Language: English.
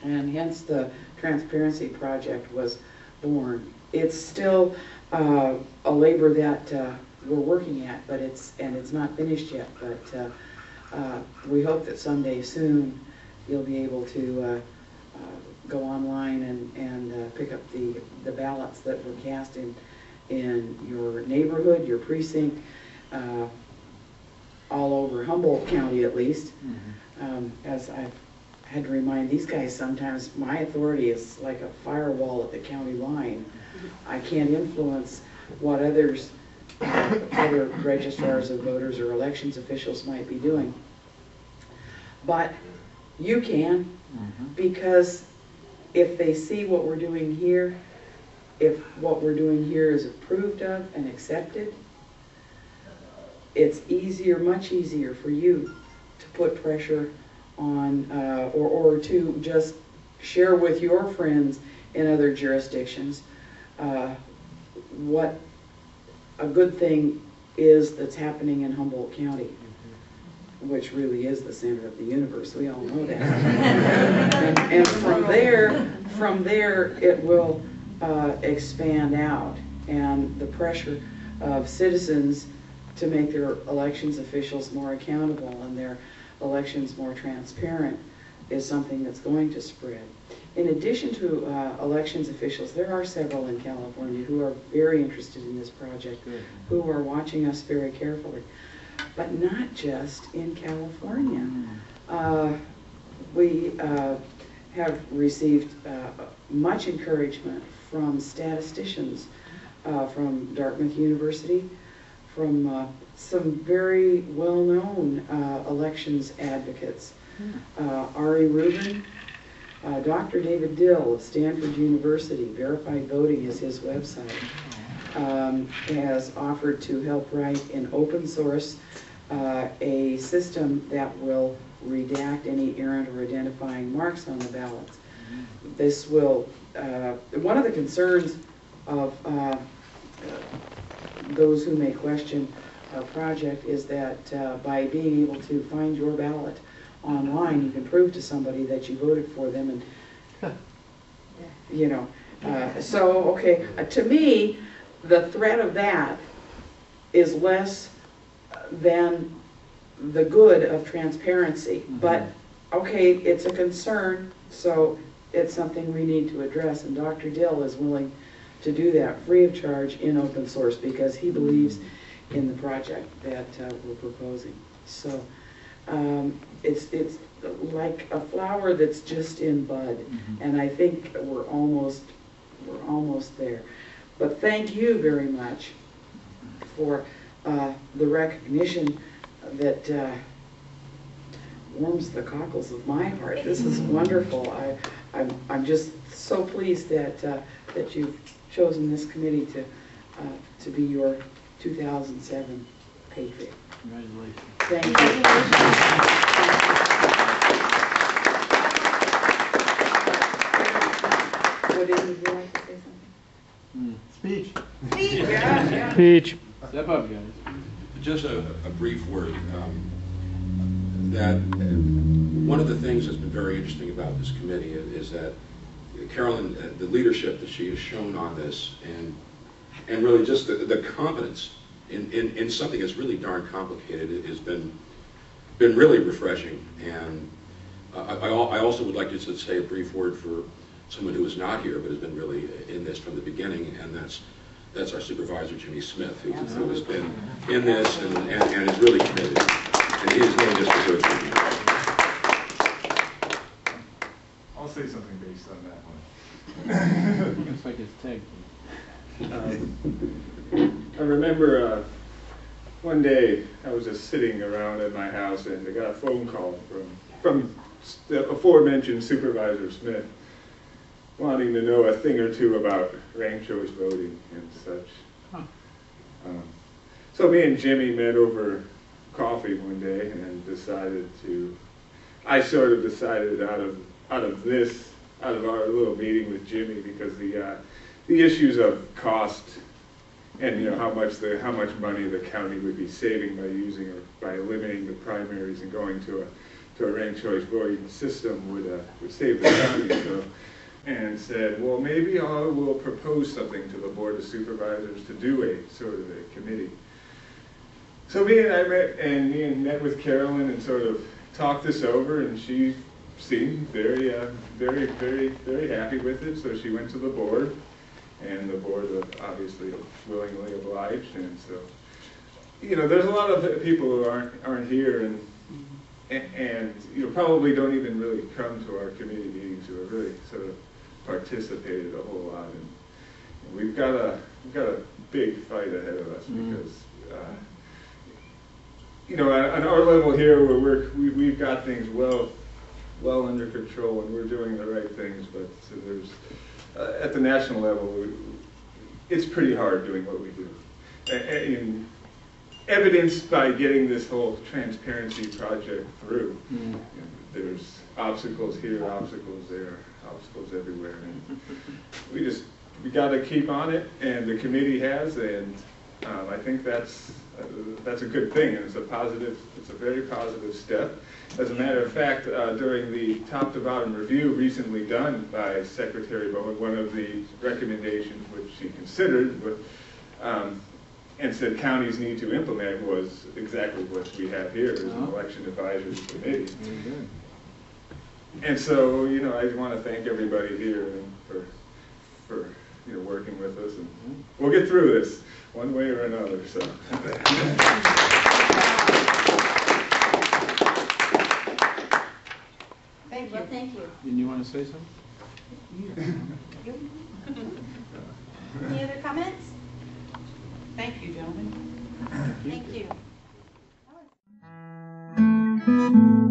and hence the Transparency Project was born. It's still a labor that we're working at, but it's not finished yet. But we hope that someday soon you'll be able to go online and pick up the ballots that were cast in your neighborhood, your precinct, all over Humboldt County at least. As I've had to remind these guys sometimes, my authority is like a firewall at the county line. I can't influence what other registrars of voters or elections officials might be doing. But you can, because if they see what we're doing here, if what we're doing here is approved of and accepted, it's easier, much easier for you to put pressure on or to just share with your friends in other jurisdictions what a good thing is that's happening in Humboldt County, which really is the center of the universe. We all know that. and from there it will expand out, and the pressure of citizens to make their elections officials more accountable and their elections more transparent is something that's going to spread. In addition to elections officials, there are several in California who are very interested in this project, who are watching us very carefully. But not just in California. We have received much encouragement from statisticians from Dartmouth University, from some very well-known elections advocates. Ari Rubin, Dr. David Dill of Stanford University, Verified Voting is his website, has offered to help write in open source a system that will redact any errant or identifying marks on the ballots. This will, one of the concerns of those who may question our project is that by being able to find your ballot online, you can prove to somebody that you voted for them, and you know. So, okay, to me, the threat of that is less than the good of transparency. But, okay, it's a concern, so it's something we need to address, and Dr. Dill is willing to do that free of charge in open source because he believes in the project that we're proposing. So it's like a flower that's just in bud, and I think we're almost there. But thank you very much for the recognition that warms the cockles of my heart. This is wonderful. I'm just so pleased that that you've chosen this committee to be your 2007 Patriot. Congratulations. Thank you. Would any of you like to say something? Speech. Speech. Yeah. Speech. Step up, guys. Just a brief word. That one of the things that's been very interesting about this committee is that Carolyn, the leadership that she has shown on this, and really just the confidence in something that's really darn complicated, it has been really refreshing. And I also would like to just say a brief word for someone who is not here but has been really in this from the beginning, and that's our supervisor, Jimmy Smith, who has been in this and is really committed. And his name just deserves to be here. I'll say something based on that one. Looks like it's tagged. I remember one day I was just sitting around at my house and I got a phone call from the aforementioned Supervisor Smith wanting to know a thing or two about ranked choice voting and such. So me and Jimmy met over coffee one day and decided to, I sort of decided out of our little meeting with Jimmy, because the issues of cost and how much money the county would be saving by eliminating the primaries and going to to a ranked choice voting system would save the county. So, and said, well, maybe I will propose something to the Board of Supervisors to do a sort of a committee. So me and met with Carolyn and sort of talked this over, and she seemed very happy with it. So she went to the board, and the board obviously willingly obliged. And so, you know, there's a lot of people who aren't here and you know, probably don't even really come to our committee meetings, who have really sort of participated a whole lot. And we've got a big fight ahead of us because you know, on our level here, we've got things well under control, and we're doing the right things. But so there's at the national level, it's pretty hard doing what we do. And evidenced by getting this whole transparency project through. You know, there's obstacles here, obstacles there, obstacles everywhere, and we got to keep on it, and the committee has, and I think that's a good thing, and it's a very positive step. As a matter of fact, during the top to bottom review recently done by Secretary Bowen, one of the recommendations which she considered and said counties need to implement was exactly what we have here as an election advisory committee. And so, you know, I want to thank everybody here for you know, working with us, and we'll get through this one way or another. So. Thank you. Well, thank you. Didn't you want to say something? Any other comments? Thank you, gentlemen. Thank you.